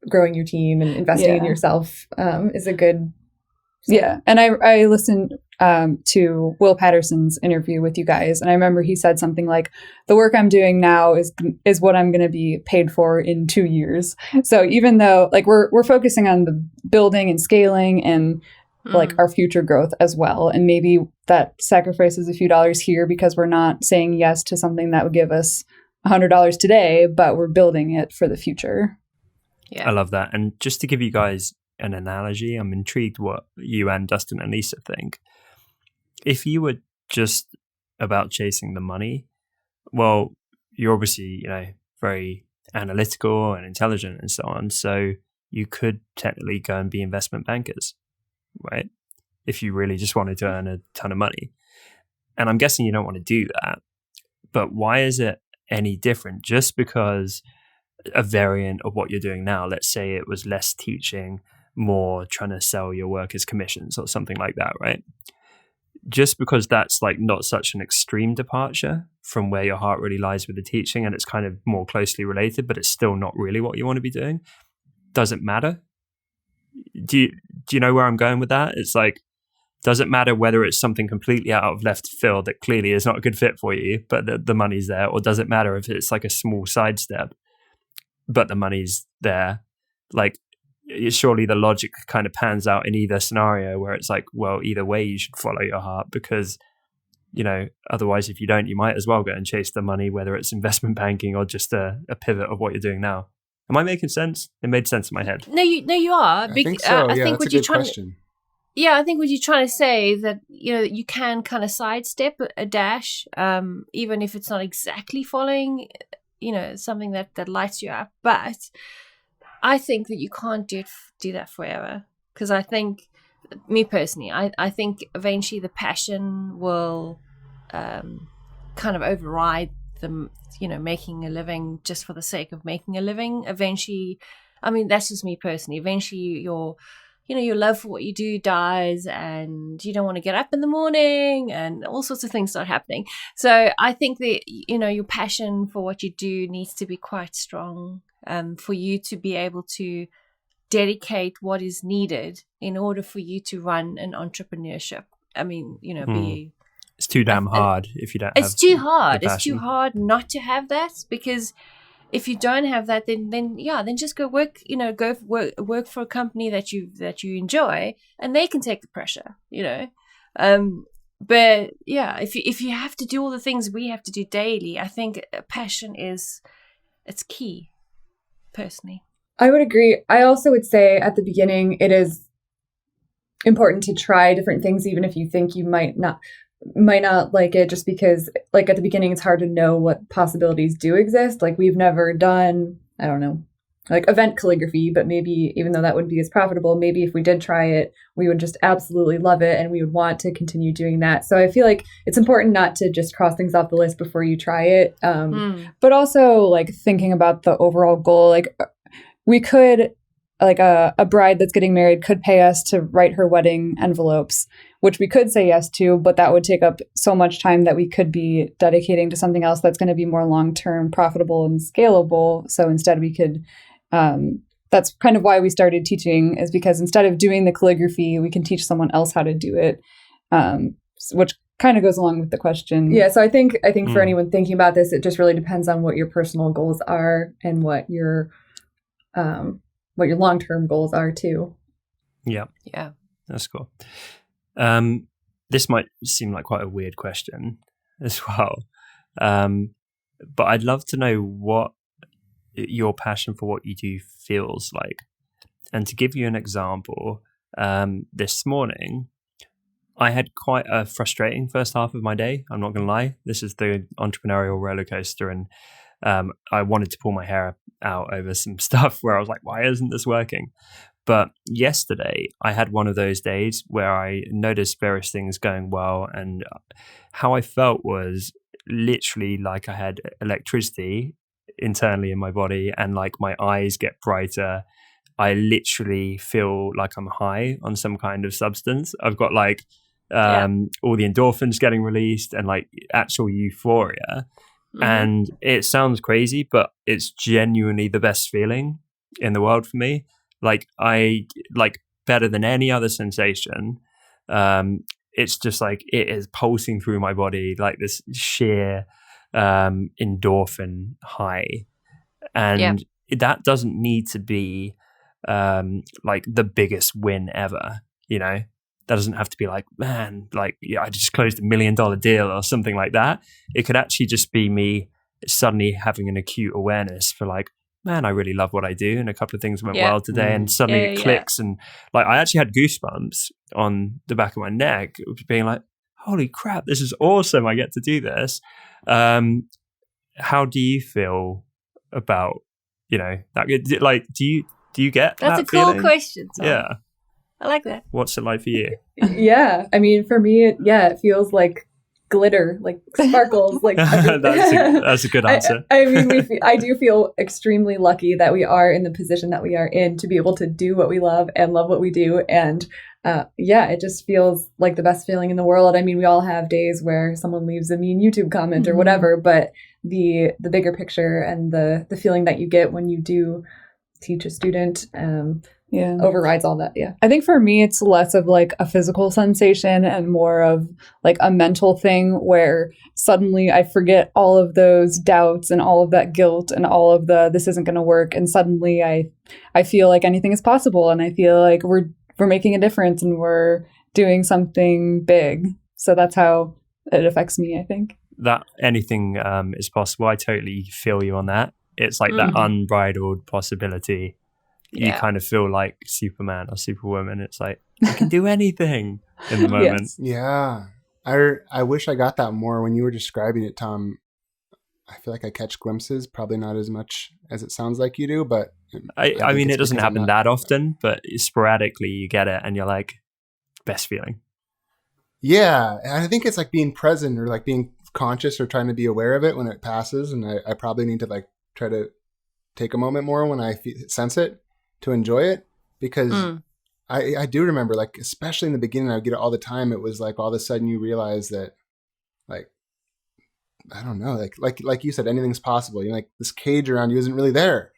growing your team and investing in yourself is a good. Yeah. And I listened to Will Patterson's interview with you guys, and I remember he said something like, the work I'm doing now is what I'm going to be paid for in 2 years. So even though like we're focusing on the building and scaling and like our future growth as well, and maybe that sacrifices a few dollars here because we're not saying yes to something that would give us $100 today, but we're building it for the future. Yeah. I love that. And just to give you guys an analogy, I'm intrigued what you and Dustin and Lisa think. If you were just about chasing the money, well, you're obviously, very analytical and intelligent and so on. So you could technically go and be investment bankers, right? If you really just wanted to earn a ton of money. And I'm guessing you don't want to do that. But why is it any different? Just because a variant of what you're doing now, let's say it was less teaching, more trying to sell your work as commissions or something like that, right? Just because that's like not such an extreme departure from where your heart really lies with the teaching, and it's kind of more closely related, but it's still not really what you want to be doing, doesn't matter. Do you know where I'm going with that? It's like, does it matter whether it's something completely out of left field that clearly is not a good fit for you, but the money's there? Or does it matter if it's like a small sidestep, but the money's there? Like, surely the logic kind of pans out in either scenario where it's like, well, either way you should follow your heart, because otherwise if you don't, you might as well go and chase the money, whether it's investment banking or just a pivot of what you're doing now. Am I making sense? It made sense in my head. No, you are. I think so. I think that's what a you're good trying question. I think what you're trying to say is that you can kind of sidestep a dash, even if it's not exactly following something that lights you up. But I think that you can't do that forever, because I think, me personally, I think eventually the passion will kind of override the making a living just for the sake of making a living. Eventually, I mean, that's just me personally. Eventually, your love for what you do dies, and you don't want to get up in the morning, and all sorts of things start happening. So I think that your passion for what you do needs to be quite strong, for you to be able to dedicate what is needed in order for you to run an entrepreneurship. I mean, be. It's too damn hard if you don't. It's too hard. It's too hard not to have that, because if you don't have that, then just go work. Work for a company that you enjoy, and they can take the pressure. But yeah, if you have to do all the things we have to do daily, I think passion it's key. Personally, I would agree. I also would say at the beginning, it is important to try different things, even if you think you might not like it, just because like at the beginning, it's hard to know what possibilities do exist. Like we've never done, I don't know, like event calligraphy, but maybe even though that wouldn't be as profitable, maybe if we did try it, we would just absolutely love it and we would want to continue doing that. So I feel like it's important not to just cross things off the list before you try it. But also like thinking about the overall goal, like we could, like a bride that's getting married could pay us to write her wedding envelopes, which we could say yes to, but that would take up so much time that we could be dedicating to something else that's going to be more long-term, profitable, and scalable. So instead we could, that's kind of why we started teaching, is because instead of doing the calligraphy, we can teach someone else how to do it, which kind of goes along with the question. Yeah, so I think for anyone thinking about this, it just really depends on what your personal goals are and what your long-term goals are too. Yeah. That's cool. This might seem like quite a weird question as well. But I'd love to know what your passion for what you do feels like. And to give you an example, this morning, I had quite a frustrating first half of my day. I'm not going to lie. This is the entrepreneurial roller coaster. And I wanted to pull my hair out over some stuff where I was like, why isn't this working? But yesterday I had one of those days where I noticed various things going well, and how I felt was literally like I had electricity internally in my body, and like my eyes get brighter. I literally feel like I'm high on some kind of substance. I've got like all the endorphins getting released and like actual euphoria. And it sounds crazy, but it's genuinely the best feeling in the world for me. Like I like better than any other sensation. It's just like it is pulsing through my body like this sheer endorphin high. And that doesn't need to be like the biggest win ever, you know? That doesn't have to be like, man, like I just closed $1 million deal or something like that. It could actually just be me suddenly having an acute awareness for like, man, I really love what I do, and a couple of things went well today, and suddenly it clicks, and like I actually had goosebumps on the back of my neck, being like, holy crap, this is awesome, I get to do this. How do you feel about, you know, that? Like, do you get That's that a cool feeling? question, Tom. Yeah. I like that. What's it like for you? Yeah, I mean, for me, it feels like glitter, like sparkles, like that's a good answer. I mean, I do feel extremely lucky that we are in the position that we are in to be able to do what we love and love what we do, and it just feels like the best feeling in the world. I mean, we all have days where someone leaves a mean YouTube comment or whatever, but the bigger picture and the feeling that you get when you do teach a student overrides all that. I think for me it's less of like a physical sensation and more of like a mental thing where suddenly I forget all of those doubts and all of that guilt and all of the this isn't going to work, and suddenly I feel like anything is possible, and I feel like we're making a difference and we're doing something big. So that's how it affects me, I think. That anything is possible. I totally feel you on that. It's like that unbridled possibility. You kind of feel like Superman or Superwoman. It's like, I can do anything in the moment. Yes. Yeah. I wish I got that more when you were describing it, Tom. I feel like I catch glimpses, probably not as much as it sounds like you do, but I mean, it doesn't happen that often, but sporadically you get it and you're like, best feeling. Yeah. And I think it's like being present or like being conscious or trying to be aware of it when it passes. And I probably need to like try to take a moment more when I sense it to enjoy it, because I do remember, like, especially in the beginning, I would get it all the time. It was like all of a sudden you realize that, like, I don't know, like you said, anything's possible. You're like, this cage around you isn't really there.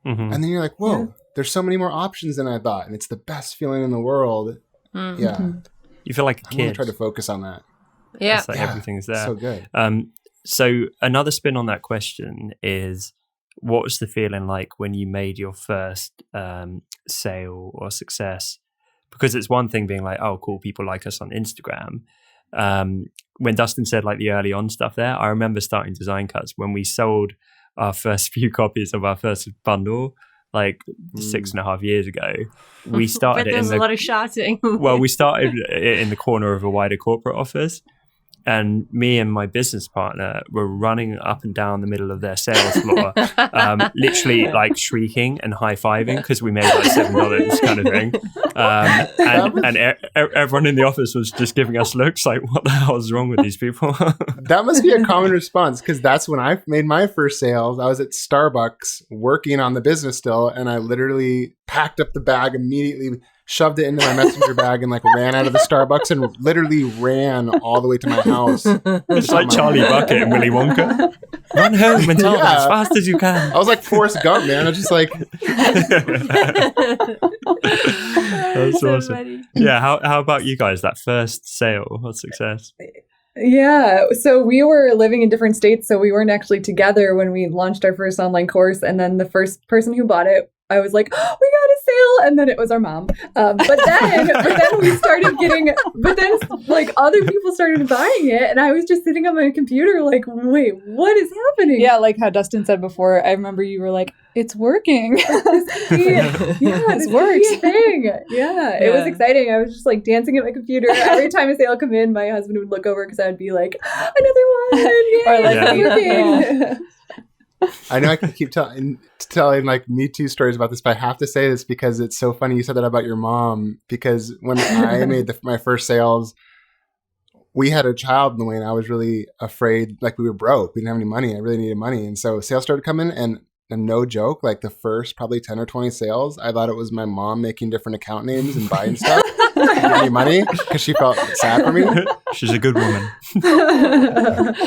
And then you're like, whoa, there's so many more options than I thought. And it's the best feeling in the world. Yeah. You feel like a kid. I try to focus on that. Yeah. It's like everything's there. So good. So another spin on that question is, what was the feeling like when you made your first sale or success? Because it's one thing being like, oh, cool, people like us on Instagram. When Dustin said like the early on stuff there, I remember starting Design Cuts when we sold our first few copies of our first bundle, like 6.5 years ago. We started But there's a lot of shouting. Well, we started it in the corner of a wider corporate office. And me and my business partner were running up and down the middle of their sales floor, literally like shrieking and high-fiving because we made like $7 kind of thing. And everyone in the office was just giving us looks like, what the hell is wrong with these people? That must be a common response, because that's when I made my first sales. I was at Starbucks working on the business still, and I literally packed up the bag immediately, shoved it into my messenger bag, and like ran out of the Starbucks and literally ran all the way to my house. It's like Charlie Bucket and Willy Wonka. Run home and tell them as fast as you can. I was like Forrest Gump, man. I was just like... That's so awesome. Funny. Yeah, how about you guys? That first sale or success? Yeah, so we were living in different states, so we weren't actually together when we launched our first online course. And then the first person who bought it, I was like, oh, we got a sale, and then it was our mom. But then we started getting, like other people started buying it, and I was just sitting on my computer like, wait, what is happening? Yeah, like how Dustin said before, I remember you were like, it's working. This works. Thing. Yeah, it was exciting. I was just like dancing at my computer. Every time a sale would come in, my husband would look over because I would be like, another one. Yay, or like, working. I know I can keep telling like Me Too stories about this, but I have to say this because it's so funny you said that about your mom. Because when I made my first sales, we had a child in the way, and I was really afraid. Like, we were broke, we didn't have any money. I really needed money, and so sales started coming, and no joke, like the first probably 10 or 20 sales, I thought it was my mom making different account names and buying stuff to give me money because she felt sad for me. She's a good woman.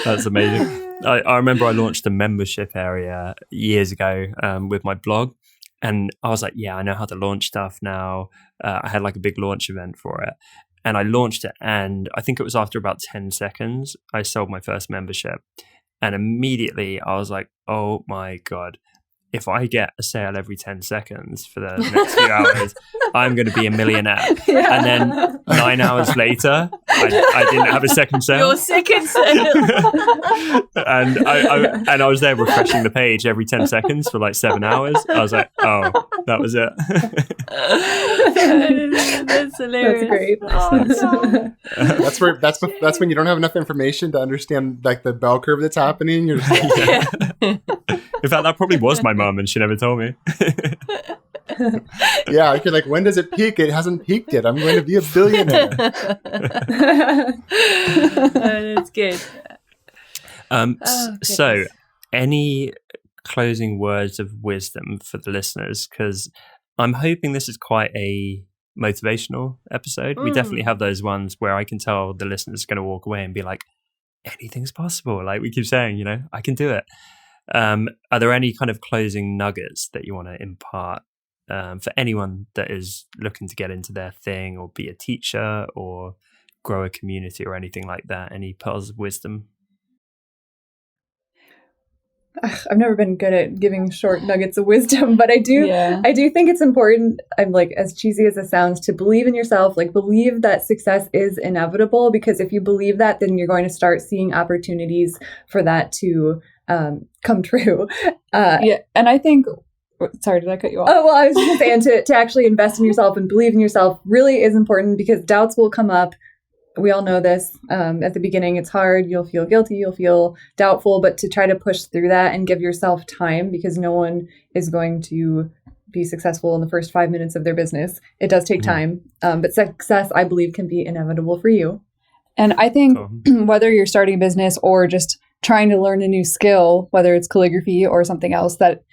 That's amazing. I remember I launched a membership area years ago with my blog, and I was like, yeah, I know how to launch stuff now. I had like a big launch event for it, and I launched it, and I think it was after about 10 seconds, I sold my first membership. And immediately I was like, oh my God, if I get a sale every 10 seconds for the next few hours, I'm going to be a millionaire. Yeah. And then 9 hours later, I didn't have a second sale. Your second sale. and I was there refreshing the page every 10 seconds for like 7 hours. I was like, oh, that was it. That's hilarious. That's great. Oh, That's when you don't have enough information to understand like the bell curve that's happening. You're just like, In fact, that probably was my mum, and she never told me. Yeah, you're like, when does it peak? It hasn't peaked yet. I'm going to be a billionaire. That's good. So, any closing words of wisdom for the listeners? Because I'm hoping this is quite a motivational episode. We definitely have those ones where I can tell the listeners are going to walk away and be like, anything's possible. Like we keep saying, I can do it. Are there any kind of closing nuggets that you want to impart for anyone that is looking to get into their thing or be a teacher or grow a community or anything like that? Any pearls of wisdom? I've never been good at giving short nuggets of wisdom, but I do think it's important. I'm like, as cheesy as it sounds, to believe in yourself, like believe that success is inevitable, because if you believe that, then you're going to start seeing opportunities for that to come true. And I think, sorry, did I cut you off? Oh, well, I was just saying to actually invest in yourself and believe in yourself really is important, because doubts will come up. We all know this. At the beginning, it's hard. You'll feel guilty. You'll feel doubtful. But to try to push through that and give yourself time, because no one is going to be successful in the first 5 minutes of their business. It does take time. But success, I believe, can be inevitable for you. And I think whether you're starting a business or just trying to learn a new skill, whether it's calligraphy or something else, that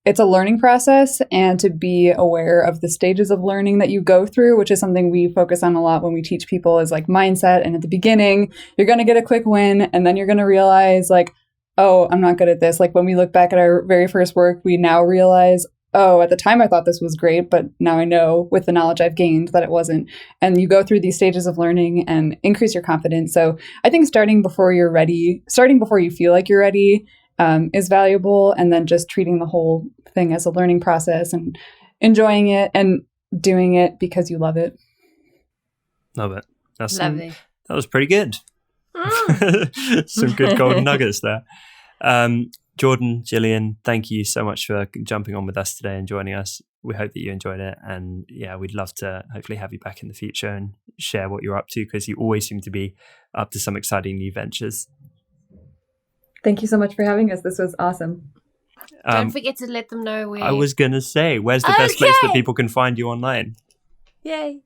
it's a learning process, and to be aware of the stages of learning that you go through, which is something we focus on a lot when we teach people, is like mindset. And at the beginning, you're going to get a quick win, and then you're going to realize like, oh, I'm not good at this. Like when we look back at our very first work, we now realize, oh, at the time I thought this was great, but now I know with the knowledge I've gained that it wasn't. And you go through these stages of learning and increase your confidence. So I think starting before you're ready, starting before you feel like you're ready, is valuable, and then just treating the whole thing as a learning process and enjoying it and doing it because you love it. Love it. That was pretty good. Some good golden nuggets there. Jordan, Jillian, thank you so much for jumping on with us today and joining us. We hope that you enjoyed it, and yeah, we'd love to hopefully have you back in the future and share what you're up to, because you always seem to be up to some exciting new ventures. Thank you so much for having us. This was awesome. Don't forget to let them know where. I was going to say, where's the best place that people can find you online? Yay.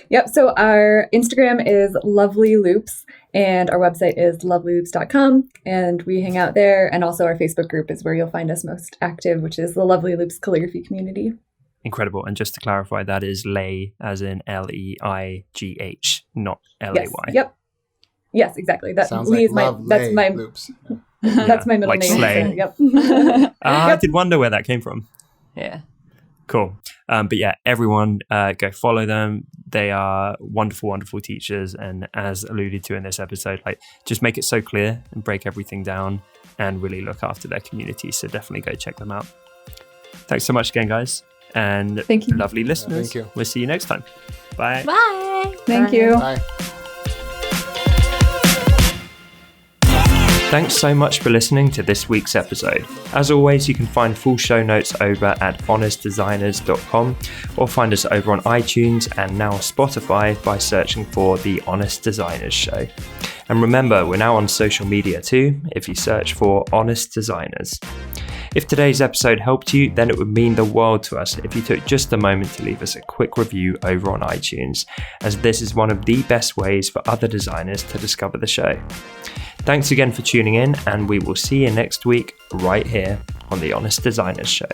Yep. So our Instagram is Loveleigh Loops, and our website is loveleyhloops.com, and we hang out there. And also our Facebook group is where you'll find us most active, which is the Loveleigh Loops calligraphy community. Incredible. And just to clarify, that is Leigh as in Leigh, not Lay. Yep. Yes, exactly. That sounds Lee like that's my Loops. That's my middle like name. Slay. Yep. I did wonder where that came from. Yeah. Cool. But yeah, everyone go follow them. They are wonderful, wonderful teachers. And as alluded to in this episode, like just make it so clear and break everything down and really look after their community. So definitely go check them out. Thanks so much again, guys. And thank you. Lovely listeners. Thank you. We'll see you next time. Bye. Bye. Thank you. Bye. Thanks so much for listening to this week's episode. As always, you can find full show notes over at honestdesigners.com or find us over on iTunes and now Spotify by searching for The Honest Designers Show. And remember, we're now on social media too, if you search for Honest Designers. If today's episode helped you, then it would mean the world to us if you took just a moment to leave us a quick review over on iTunes, as this is one of the best ways for other designers to discover the show. Thanks again for tuning in, and we will see you next week right here on The Honest Designers Show.